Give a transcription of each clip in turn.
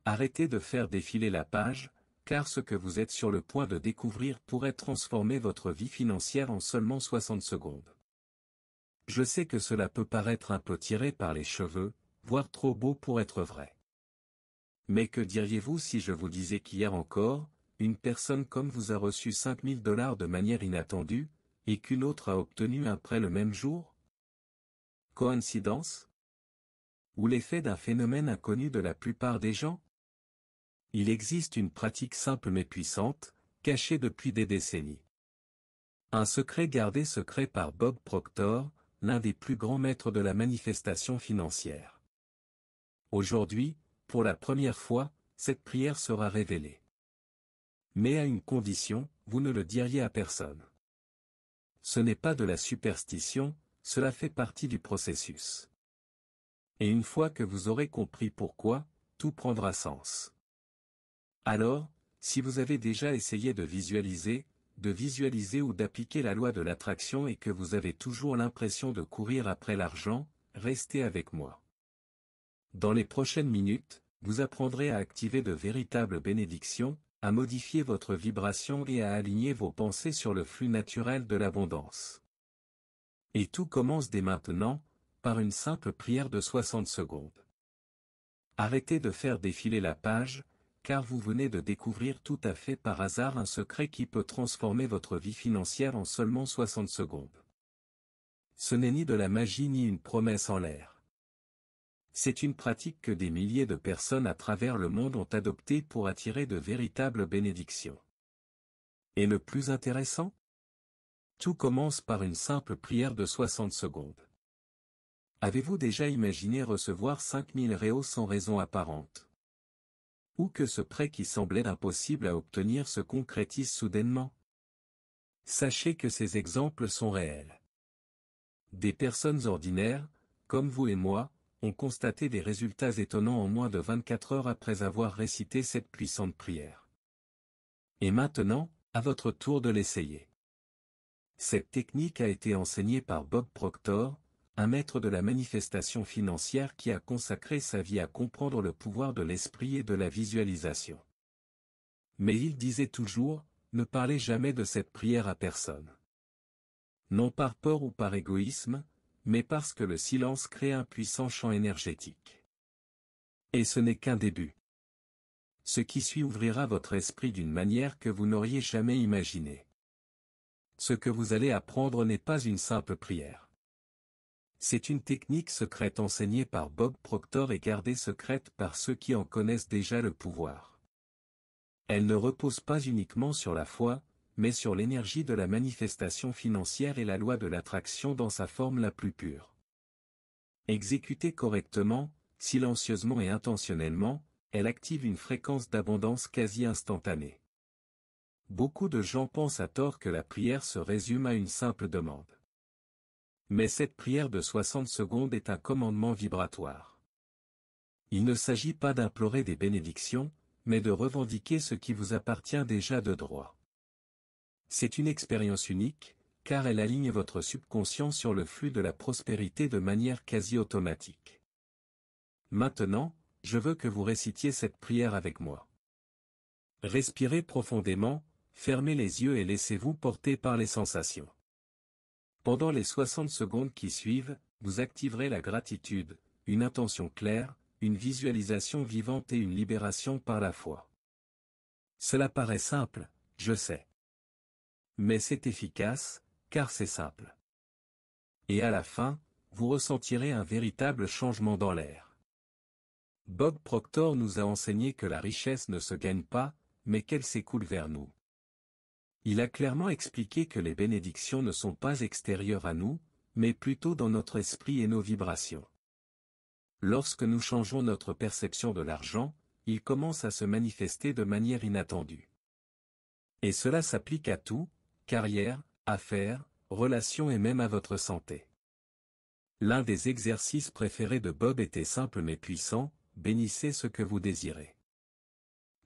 Arrêtez de faire défiler la page, car ce que vous êtes sur le point de découvrir pourrait transformer votre vie financière en seulement 60 secondes. Je sais que cela peut paraître un peu tiré par les cheveux, voire trop beau pour être vrai. Mais que diriez-vous si je vous disais qu'hier encore, une personne comme vous a reçu 5000 $ de manière inattendue, et qu'une autre a obtenu un prêt le même jour? Coïncidence? Ou l'effet d'un phénomène inconnu de la plupart des gens? Il existe une pratique simple mais puissante, cachée depuis des décennies. Un secret gardé secret par Bob Proctor, l'un des plus grands maîtres de la manifestation financière. Aujourd'hui, pour la première fois, cette prière sera révélée. Mais à une condition, vous ne le diriez à personne. Ce n'est pas de la superstition, cela fait partie du processus. Et une fois que vous aurez compris pourquoi, tout prendra sens. Alors, si vous avez déjà essayé de visualiser ou d'appliquer la loi de l'attraction et que vous avez toujours l'impression de courir après l'argent, restez avec moi. Dans les prochaines minutes, vous apprendrez à activer de véritables bénédictions, à modifier votre vibration et à aligner vos pensées sur le flux naturel de l'abondance. Et tout commence dès maintenant, par une simple prière de 60 secondes. Arrêtez de faire défiler la page, car vous venez de découvrir tout à fait par hasard un secret qui peut transformer votre vie financière en seulement 60 secondes. Ce n'est ni de la magie ni une promesse en l'air. C'est une pratique que des milliers de personnes à travers le monde ont adoptée pour attirer de véritables bénédictions. Et le plus intéressant? Tout commence par une simple prière de 60 secondes. Avez-vous déjà imaginé recevoir 5000 € sans raison apparente? Ou que ce prêt qui semblait impossible à obtenir se concrétise soudainement? Sachez que ces exemples sont réels. Des personnes ordinaires, comme vous et moi, ont constaté des résultats étonnants en moins de 24 heures après avoir récité cette puissante prière. Et maintenant, à votre tour de l'essayer. Cette technique a été enseignée par Bob Proctor, un maître de la manifestation financière qui a consacré sa vie à comprendre le pouvoir de l'esprit et de la visualisation. Mais il disait toujours, ne parlez jamais de cette prière à personne. Non par peur ou par égoïsme, mais parce que le silence crée un puissant champ énergétique. Et ce n'est qu'un début. Ce qui suit ouvrira votre esprit d'une manière que vous n'auriez jamais imaginée. Ce que vous allez apprendre n'est pas une simple prière. C'est une technique secrète enseignée par Bob Proctor et gardée secrète par ceux qui en connaissent déjà le pouvoir. Elle ne repose pas uniquement sur la foi, mais sur l'énergie de la manifestation financière et la loi de l'attraction dans sa forme la plus pure. Exécutée correctement, silencieusement et intentionnellement, elle active une fréquence d'abondance quasi instantanée. Beaucoup de gens pensent à tort que la prière se résume à une simple demande. Mais cette prière de 60 secondes est un commandement vibratoire. Il ne s'agit pas d'implorer des bénédictions, mais de revendiquer ce qui vous appartient déjà de droit. C'est une expérience unique, car elle aligne votre subconscient sur le flux de la prospérité de manière quasi automatique. Maintenant, je veux que vous récitiez cette prière avec moi. Respirez profondément, fermez les yeux et laissez-vous porter par les sensations. Pendant les 60 secondes qui suivent, vous activerez la gratitude, une intention claire, une visualisation vivante et une libération par la foi. Cela paraît simple, je sais. Mais c'est efficace, car c'est simple. Et à la fin, vous ressentirez un véritable changement dans l'air. Bob Proctor nous a enseigné que la richesse ne se gagne pas, mais qu'elle s'écoule vers nous. Il a clairement expliqué que les bénédictions ne sont pas extérieures à nous, mais plutôt dans notre esprit et nos vibrations. Lorsque nous changeons notre perception de l'argent, il commence à se manifester de manière inattendue. Et cela s'applique à tout, carrière, affaires, relations et même à votre santé. L'un des exercices préférés de Bob était simple mais puissant, bénissez ce que vous désirez.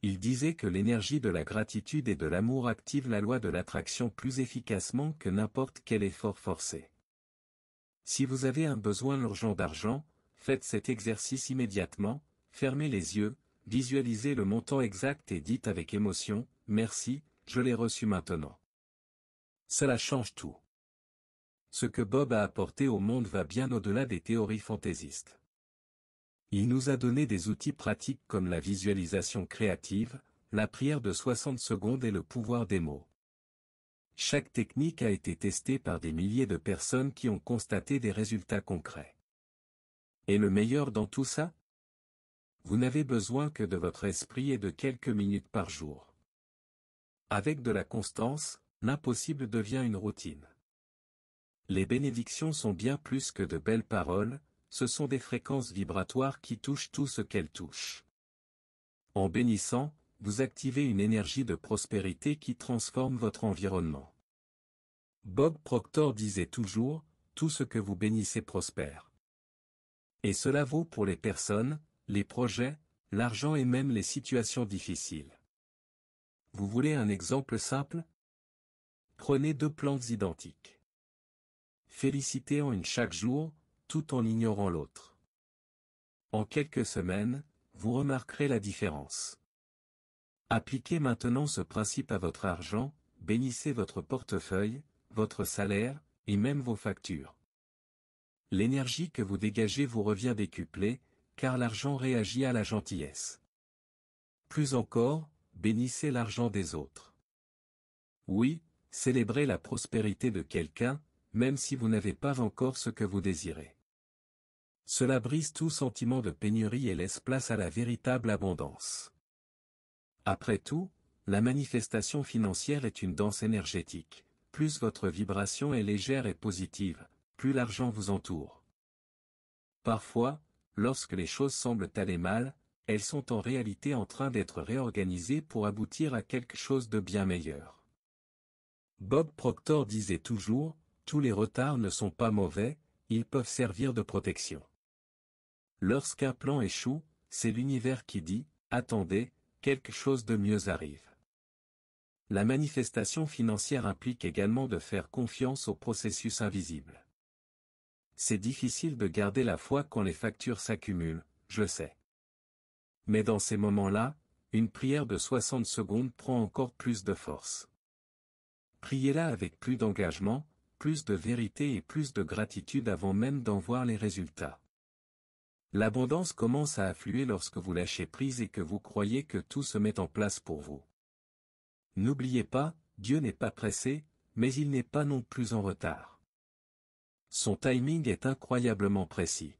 Il disait que l'énergie de la gratitude et de l'amour active la loi de l'attraction plus efficacement que n'importe quel effort forcé. Si vous avez un besoin urgent d'argent, faites cet exercice immédiatement, fermez les yeux, visualisez le montant exact et dites avec émotion, « Merci, je l'ai reçu maintenant ». Cela change tout. Ce que Bob a apporté au monde va bien au-delà des théories fantaisistes. Il nous a donné des outils pratiques comme la visualisation créative, la prière de 60 secondes et le pouvoir des mots. Chaque technique a été testée par des milliers de personnes qui ont constaté des résultats concrets. Et le meilleur dans tout ça? Vous n'avez besoin que de votre esprit et de quelques minutes par jour. Avec de la constance, l'impossible devient une routine. Les bénédictions sont bien plus que de belles paroles, ce sont des fréquences vibratoires qui touchent tout ce qu'elles touchent. En bénissant, vous activez une énergie de prospérité qui transforme votre environnement. Bob Proctor disait toujours, « Tout ce que vous bénissez prospère ». Et cela vaut pour les personnes, les projets, l'argent et même les situations difficiles. Vous voulez un exemple simple? Prenez deux plantes identiques. Félicitez-en une chaque jour, tout en ignorant l'autre. En quelques semaines, vous remarquerez la différence. Appliquez maintenant ce principe à votre argent, bénissez votre portefeuille, votre salaire, et même vos factures. L'énergie que vous dégagez vous revient décuplée, car l'argent réagit à la gentillesse. Plus encore, bénissez l'argent des autres. Oui, célébrez la prospérité de quelqu'un, même si vous n'avez pas encore ce que vous désirez. Cela brise tout sentiment de pénurie et laisse place à la véritable abondance. Après tout, la manifestation financière est une danse énergétique. Plus votre vibration est légère et positive, plus l'argent vous entoure. Parfois, lorsque les choses semblent aller mal, elles sont en réalité en train d'être réorganisées pour aboutir à quelque chose de bien meilleur. Bob Proctor disait toujours, « Tous les retards ne sont pas mauvais, ils peuvent servir de protection. » Lorsqu'un plan échoue, c'est l'univers qui dit, « Attendez, quelque chose de mieux arrive. » La manifestation financière implique également de faire confiance au processus invisible. C'est difficile de garder la foi quand les factures s'accumulent, je sais. Mais dans ces moments-là, une prière de 60 secondes prend encore plus de force. Priez-la avec plus d'engagement, plus de vérité et plus de gratitude avant même d'en voir les résultats. L'abondance commence à affluer lorsque vous lâchez prise et que vous croyez que tout se met en place pour vous. N'oubliez pas, Dieu n'est pas pressé, mais il n'est pas non plus en retard. Son timing est incroyablement précis.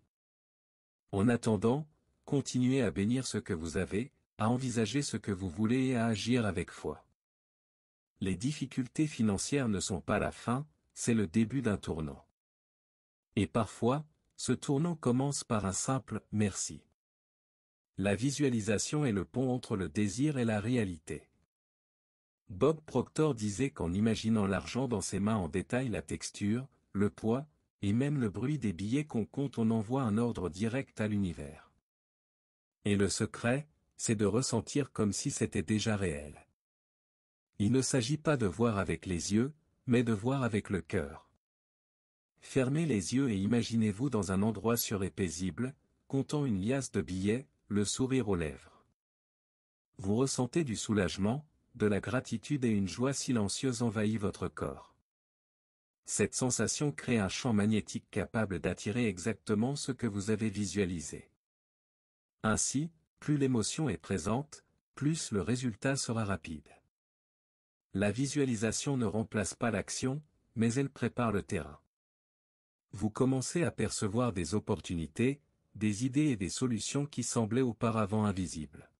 En attendant, continuez à bénir ce que vous avez, à envisager ce que vous voulez et à agir avec foi. Les difficultés financières ne sont pas la fin, c'est le début d'un tournant. Et parfois, ce tournant commence par un simple « merci ». La visualisation est le pont entre le désir et la réalité. Bob Proctor disait qu'en imaginant l'argent dans ses mains en détail la texture, le poids, et même le bruit des billets qu'on compte on envoie un ordre direct à l'univers. Et le secret, c'est de ressentir comme si c'était déjà réel. Il ne s'agit pas de voir avec les yeux, mais de voir avec le cœur. Fermez les yeux et imaginez-vous dans un endroit sûr et paisible, comptant une liasse de billets, le sourire aux lèvres. Vous ressentez du soulagement, de la gratitude et une joie silencieuse envahit votre corps. Cette sensation crée un champ magnétique capable d'attirer exactement ce que vous avez visualisé. Ainsi, plus l'émotion est présente, plus le résultat sera rapide. La visualisation ne remplace pas l'action, mais elle prépare le terrain. Vous commencez à percevoir des opportunités, des idées et des solutions qui semblaient auparavant invisibles.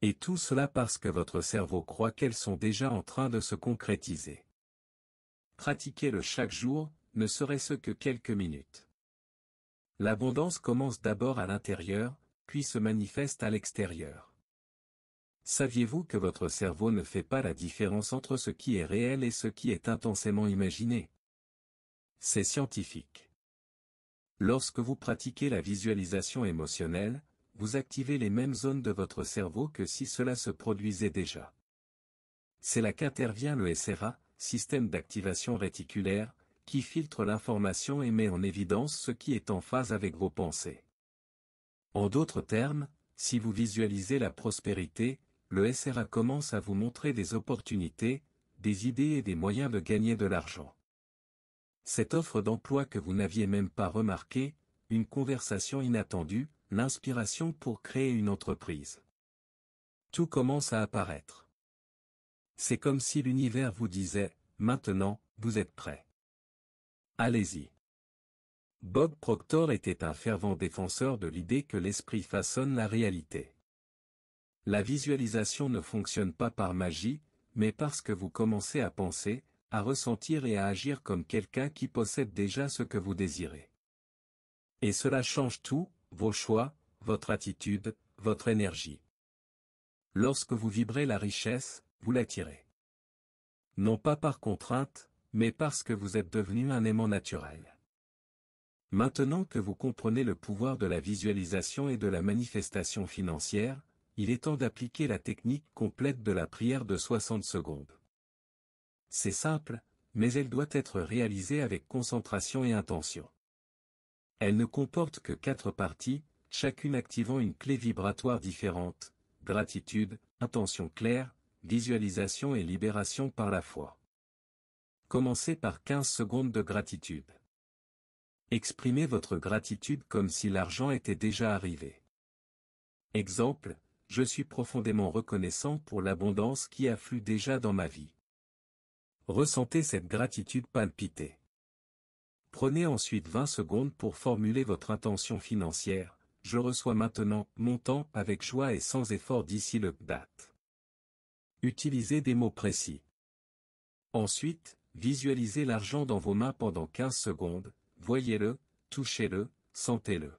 Et tout cela parce que votre cerveau croit qu'elles sont déjà en train de se concrétiser. Pratiquez-le chaque jour, ne serait-ce que quelques minutes. L'abondance commence d'abord à l'intérieur, puis se manifeste à l'extérieur. Saviez-vous que votre cerveau ne fait pas la différence entre ce qui est réel et ce qui est intensément imaginé? C'est scientifique. Lorsque vous pratiquez la visualisation émotionnelle, vous activez les mêmes zones de votre cerveau que si cela se produisait déjà. C'est là qu'intervient le SRA, système d'activation réticulaire, qui filtre l'information et met en évidence ce qui est en phase avec vos pensées. En d'autres termes, si vous visualisez la prospérité, le SRA commence à vous montrer des opportunités, des idées et des moyens de gagner de l'argent. Cette offre d'emploi que vous n'aviez même pas remarquée, une conversation inattendue, l'inspiration pour créer une entreprise. Tout commence à apparaître. C'est comme si l'univers vous disait, maintenant, vous êtes prêt. Allez-y. Bob Proctor était un fervent défenseur de l'idée que l'esprit façonne la réalité. La visualisation ne fonctionne pas par magie, mais parce que vous commencez à penser, à ressentir et à agir comme quelqu'un qui possède déjà ce que vous désirez. Et cela change tout, vos choix, votre attitude, votre énergie. Lorsque vous vibrez la richesse, vous l'attirez. Non pas par contrainte, mais parce que vous êtes devenu un aimant naturel. Maintenant que vous comprenez le pouvoir de la visualisation et de la manifestation financière, il est temps d'appliquer la technique complète de la prière de 60 secondes. C'est simple, mais elle doit être réalisée avec concentration et intention. Elle ne comporte que 4 parties, chacune activant une clé vibratoire différente: gratitude, intention claire, visualisation et libération par la foi. Commencez par 15 secondes de gratitude. Exprimez votre gratitude comme si l'argent était déjà arrivé. Exemple, je suis profondément reconnaissant pour l'abondance qui afflue déjà dans ma vie. Ressentez cette gratitude palpiter. Prenez ensuite 20 secondes pour formuler votre intention financière. Je reçois maintenant montant avec joie et sans effort d'ici le date. Utilisez des mots précis. Ensuite, visualisez l'argent dans vos mains pendant 15 secondes. Voyez-le, touchez-le, sentez-le.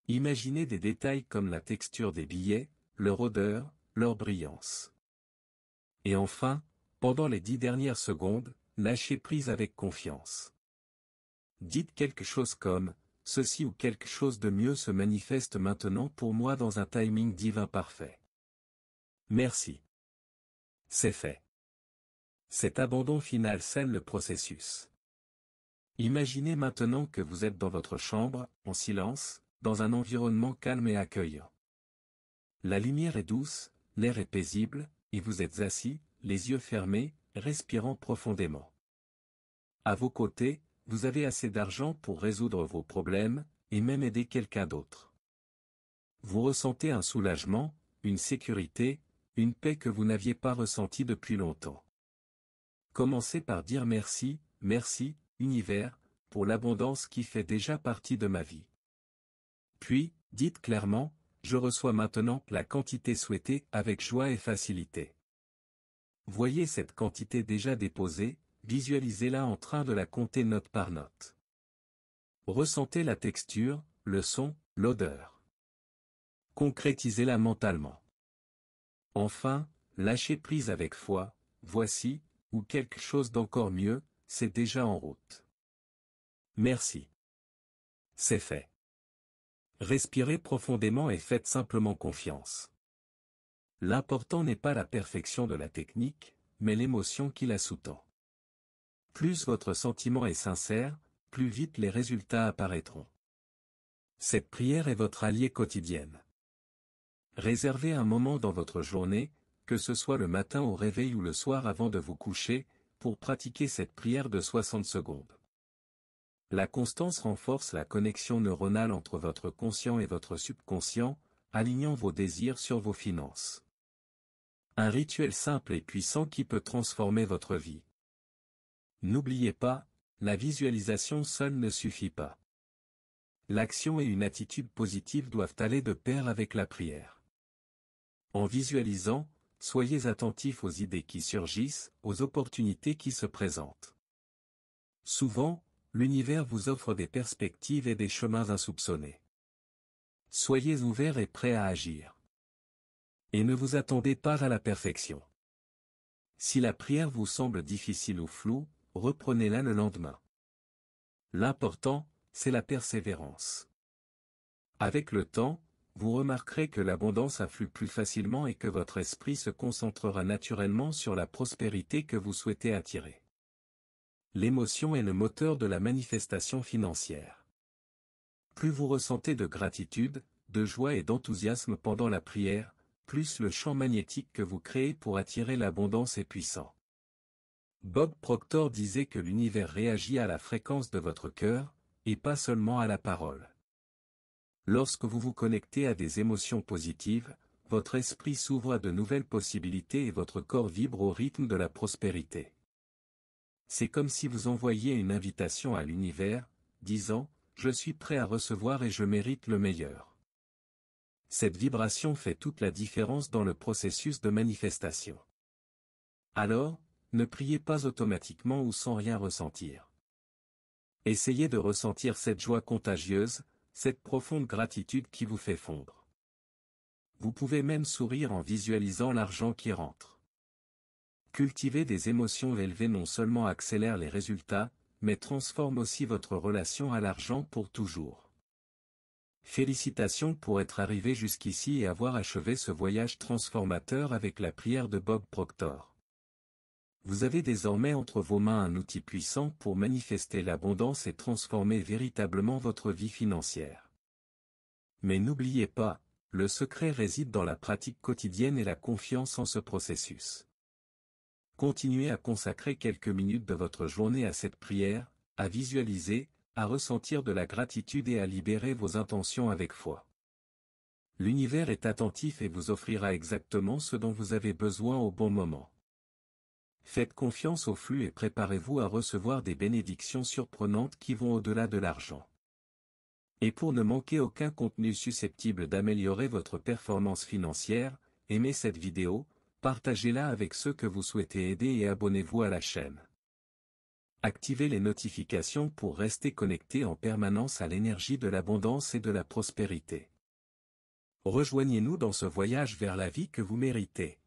Imaginez des détails comme la texture des billets, leur odeur, leur brillance. Et enfin, pendant les 10 dernières secondes, lâchez prise avec confiance. Dites quelque chose comme « Ceci ou quelque chose de mieux se manifeste maintenant pour moi dans un timing divin parfait. Merci. » C'est fait. Cet abandon final scelle le processus. Imaginez maintenant que vous êtes dans votre chambre, en silence, dans un environnement calme et accueillant. La lumière est douce, l'air est paisible, et vous êtes assis, les yeux fermés, respirant profondément. À vos côtés, vous avez assez d'argent pour résoudre vos problèmes, et même aider quelqu'un d'autre. Vous ressentez un soulagement, une sécurité, une paix que vous n'aviez pas ressentie depuis longtemps. Commencez par dire merci, merci, univers, pour l'abondance qui fait déjà partie de ma vie. Puis, dites clairement, je reçois maintenant la quantité souhaitée avec joie et facilité. Voyez cette quantité déjà déposée, visualisez-la en train de la compter note par note. Ressentez la texture, le son, l'odeur. Concrétisez-la mentalement. Enfin, lâchez prise avec foi, voici, ou quelque chose d'encore mieux, c'est déjà en route. Merci. C'est fait. Respirez profondément et faites simplement confiance. L'important n'est pas la perfection de la technique, mais l'émotion qui la sous-tend. Plus votre sentiment est sincère, plus vite les résultats apparaîtront. Cette prière est votre allié quotidienne. Réservez un moment dans votre journée, que ce soit le matin au réveil ou le soir avant de vous coucher, pour pratiquer cette prière de 60 secondes. La constance renforce la connexion neuronale entre votre conscient et votre subconscient, alignant vos désirs sur vos finances. Un rituel simple et puissant qui peut transformer votre vie. N'oubliez pas, la visualisation seule ne suffit pas. L'action et une attitude positive doivent aller de pair avec la prière. En visualisant, soyez attentifs aux idées qui surgissent, aux opportunités qui se présentent. Souvent, l'univers vous offre des perspectives et des chemins insoupçonnés. Soyez ouverts et prêts à agir. Et ne vous attendez pas à la perfection. Si la prière vous semble difficile ou floue, reprenez-la le lendemain. L'important, c'est la persévérance. Avec le temps, vous remarquerez que l'abondance afflue plus facilement et que votre esprit se concentrera naturellement sur la prospérité que vous souhaitez attirer. L'émotion est le moteur de la manifestation financière. Plus vous ressentez de gratitude, de joie et d'enthousiasme pendant la prière, plus le champ magnétique que vous créez pour attirer l'abondance est puissant. Bob Proctor disait que l'univers réagit à la fréquence de votre cœur, et pas seulement à la parole. Lorsque vous vous connectez à des émotions positives, votre esprit s'ouvre à de nouvelles possibilités et votre corps vibre au rythme de la prospérité. C'est comme si vous envoyiez une invitation à l'univers, disant « Je suis prêt à recevoir et je mérite le meilleur ». Cette vibration fait toute la différence dans le processus de manifestation. Alors, ne priez pas automatiquement ou sans rien ressentir. Essayez de ressentir cette joie contagieuse, cette profonde gratitude qui vous fait fondre. Vous pouvez même sourire en visualisant l'argent qui rentre. Cultiver des émotions élevées non seulement accélère les résultats, mais transforme aussi votre relation à l'argent pour toujours. Félicitations pour être arrivé jusqu'ici et avoir achevé ce voyage transformateur avec la prière de Bob Proctor. Vous avez désormais entre vos mains un outil puissant pour manifester l'abondance et transformer véritablement votre vie financière. Mais n'oubliez pas, le secret réside dans la pratique quotidienne et la confiance en ce processus. Continuez à consacrer quelques minutes de votre journée à cette prière, à visualiser, à ressentir de la gratitude et à libérer vos intentions avec foi. L'univers est attentif et vous offrira exactement ce dont vous avez besoin au bon moment. Faites confiance au flux et préparez-vous à recevoir des bénédictions surprenantes qui vont au-delà de l'argent. Et pour ne manquer aucun contenu susceptible d'améliorer votre performance financière, aimez cette vidéo, partagez-la avec ceux que vous souhaitez aider et abonnez-vous à la chaîne. Activez les notifications pour rester connecté en permanence à l'énergie de l'abondance et de la prospérité. Rejoignez-nous dans ce voyage vers la vie que vous méritez.